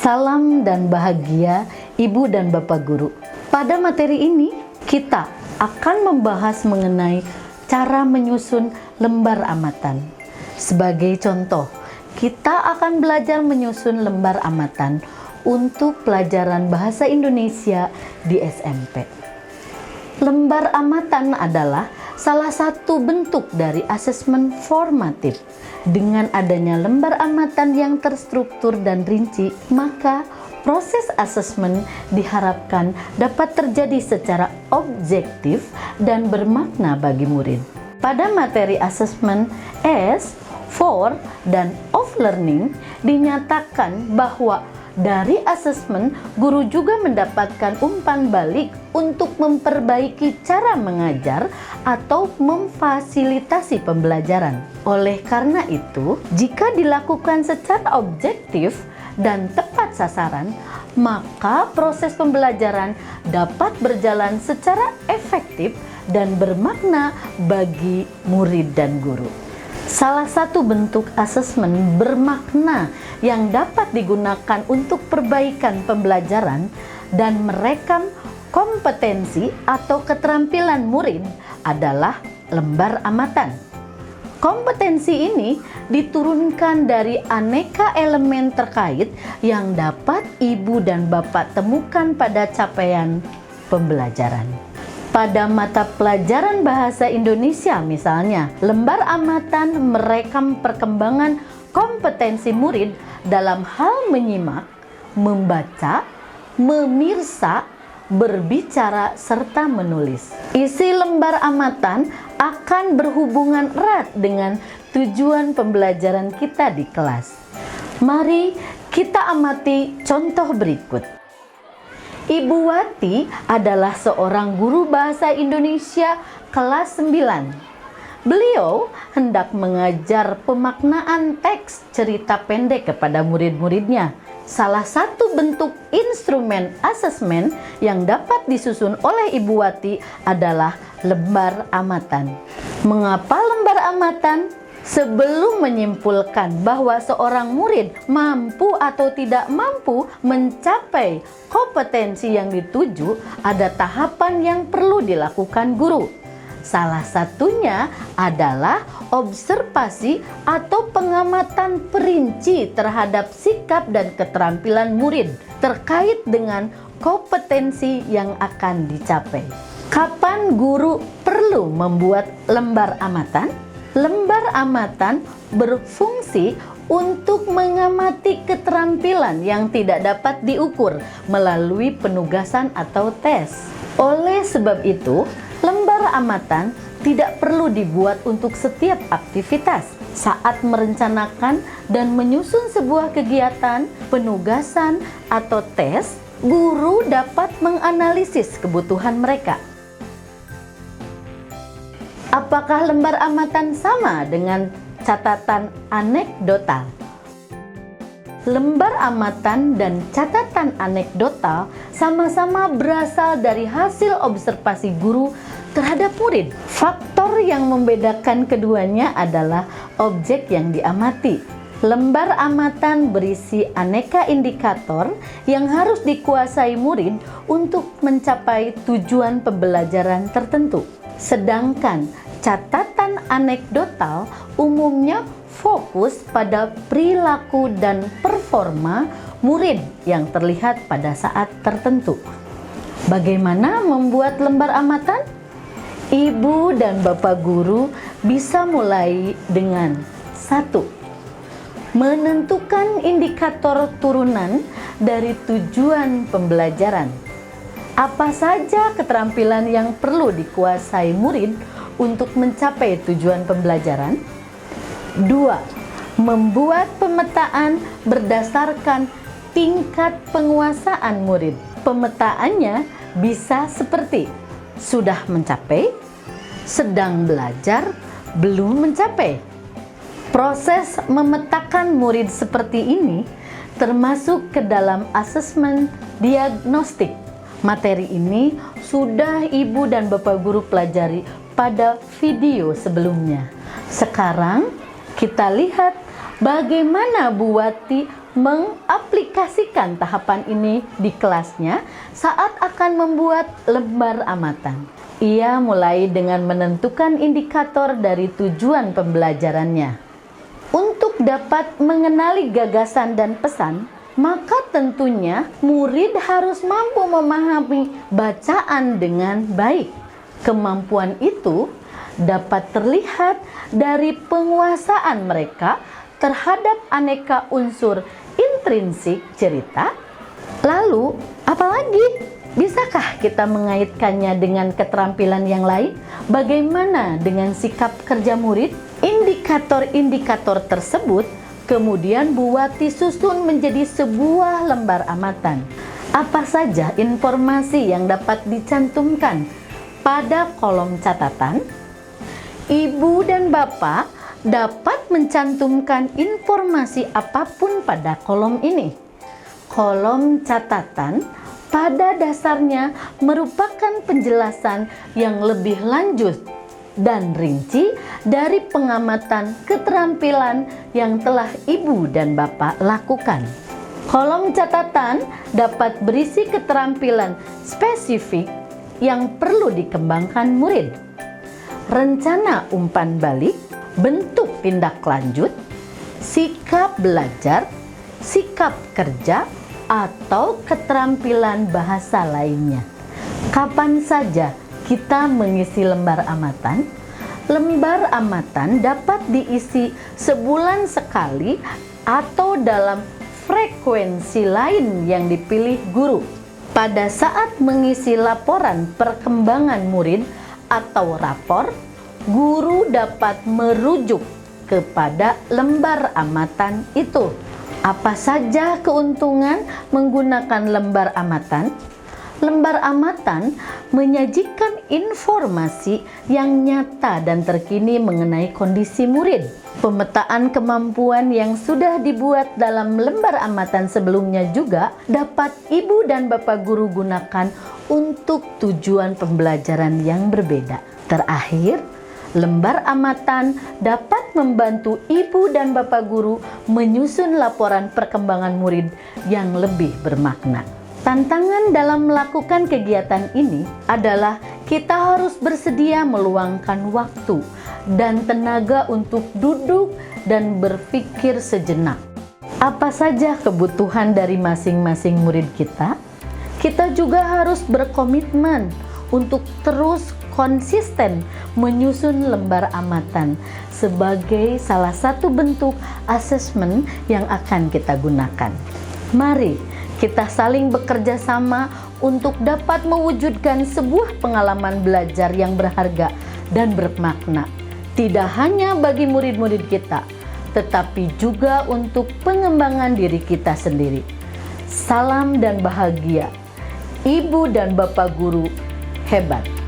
Salam dan bahagia Ibu dan Bapak Guru. Pada materi ini kita akan membahas mengenai cara menyusun lembar amatan. Sebagai contoh, kita akan belajar menyusun lembar amatan untuk pelajaran bahasa Indonesia di SMP. Lembar amatan adalah salah satu bentuk dari asesmen formatif. Dengan adanya lembar amatan yang terstruktur dan rinci, maka proses asesmen diharapkan dapat terjadi secara objektif dan bermakna bagi murid. Pada materi asesmen S, for, dan of learning dinyatakan bahwa dari asesmen, guru juga mendapatkan umpan balik untuk memperbaiki cara mengajar atau memfasilitasi pembelajaran. Oleh karena itu, jika dilakukan secara objektif dan tepat sasaran, maka proses pembelajaran dapat berjalan secara efektif dan bermakna bagi murid dan guru. Salah satu bentuk asesmen bermakna yang dapat digunakan untuk perbaikan pembelajaran dan merekam kompetensi atau keterampilan murid adalah lembar amatan. Kompetensi ini diturunkan dari aneka elemen terkait yang dapat Ibu dan Bapak temukan pada capaian pembelajaran. Pada mata pelajaran bahasa Indonesia misalnya, lembar amatan merekam perkembangan kompetensi murid dalam hal menyimak, membaca, memirsa, berbicara, serta menulis. Isi lembar amatan akan berhubungan erat dengan tujuan pembelajaran kita di kelas. Mari kita amati contoh berikut. Ibu Wati adalah seorang guru bahasa Indonesia kelas 9. Beliau hendak mengajar pemaknaan teks cerita pendek kepada murid-muridnya. Salah satu bentuk instrumen asesmen yang dapat disusun oleh Ibu Wati adalah lembar amatan. Mengapa lembar amatan? Sebelum menyimpulkan bahwa seorang murid mampu atau tidak mampu mencapai kompetensi yang dituju, ada tahapan yang perlu dilakukan guru. Salah satunya adalah observasi atau pengamatan perinci terhadap sikap dan keterampilan murid terkait dengan kompetensi yang akan dicapai. Kapan guru perlu membuat lembar amatan? Lembar amatan berfungsi untuk mengamati keterampilan yang tidak dapat diukur melalui penugasan atau tes. Oleh sebab itu, lembar amatan tidak perlu dibuat untuk setiap aktivitas. Saat merencanakan dan menyusun sebuah kegiatan, penugasan, atau tes, guru dapat menganalisis kebutuhan mereka. Apakah lembar amatan sama dengan catatan anekdotal? Lembar amatan dan catatan anekdotal sama-sama berasal dari hasil observasi guru terhadap murid. Faktor yang membedakan keduanya adalah objek yang diamati. Lembar amatan berisi aneka indikator yang harus dikuasai murid untuk mencapai tujuan pembelajaran tertentu. Sedangkan catatan anekdotal umumnya fokus pada perilaku dan performa murid yang terlihat pada saat tertentu. Bagaimana membuat lembar amatan? Ibu dan Bapak guru bisa mulai dengan 1. Menentukan indikator turunan dari tujuan pembelajaran. Apa saja keterampilan yang perlu dikuasai murid untuk mencapai tujuan pembelajaran? 2. Membuat pemetaan berdasarkan tingkat penguasaan murid. Pemetaannya bisa seperti sudah mencapai, sedang belajar, belum mencapai. Proses memetakan murid seperti ini termasuk ke dalam asesmen diagnostik. Materi ini sudah Ibu dan Bapak guru pelajari pada video sebelumnya. Sekarang kita lihat bagaimana Bu Wati mengaplikasikan tahapan ini di kelasnya saat akan membuat lembar amatan. Ia mulai dengan menentukan indikator dari tujuan pembelajarannya. Untuk dapat mengenali gagasan dan pesan, maka tentunya murid harus mampu memahami bacaan dengan baik. Kemampuan itu dapat terlihat dari penguasaan mereka terhadap aneka unsur intrinsik cerita. Lalu, apalagi? Bisakah kita mengaitkannya dengan keterampilan yang lain? Bagaimana dengan sikap kerja murid? Indikator-indikator tersebut kemudian Buwati susun menjadi sebuah lembar amatan. Apa saja informasi yang dapat dicantumkan pada kolom catatan? Ibu dan Bapak dapat mencantumkan informasi apapun pada kolom ini. Kolom catatan pada dasarnya merupakan penjelasan yang lebih lanjut dan rinci dari pengamatan keterampilan yang telah Ibu dan Bapak lakukan. Kolom catatan dapat berisi keterampilan spesifik yang perlu dikembangkan murid, rencana umpan balik, bentuk tindak lanjut, sikap belajar, sikap kerja, atau keterampilan bahasa lainnya. Kapan saja kita mengisi lembar amatan? Lembar amatan dapat diisi sebulan sekali atau dalam frekuensi lain yang dipilih guru. Pada saat mengisi laporan perkembangan murid atau rapor, guru dapat merujuk kepada lembar amatan itu. Apa saja keuntungan menggunakan lembar amatan? Lembar amatan menyajikan informasi yang nyata dan terkini mengenai kondisi murid. Pemetaan kemampuan yang sudah dibuat dalam lembar amatan sebelumnya juga dapat Ibu dan Bapak guru gunakan untuk tujuan pembelajaran yang berbeda. Terakhir, lembar amatan dapat membantu Ibu dan Bapak guru menyusun laporan perkembangan murid yang lebih bermakna. Tantangan dalam melakukan kegiatan ini adalah kita harus bersedia meluangkan waktu dan tenaga untuk duduk dan berpikir sejenak. Apa saja kebutuhan dari masing-masing murid kita? Kita juga harus berkomitmen untuk terus konsisten menyusun lembar amatan sebagai salah satu bentuk asesmen yang akan kita gunakan. Mari kita saling bekerja sama untuk dapat mewujudkan sebuah pengalaman belajar yang berharga dan bermakna, tidak hanya bagi murid-murid kita, tetapi juga untuk pengembangan diri kita sendiri. Salam dan bahagia, Ibu dan Bapak guru hebat.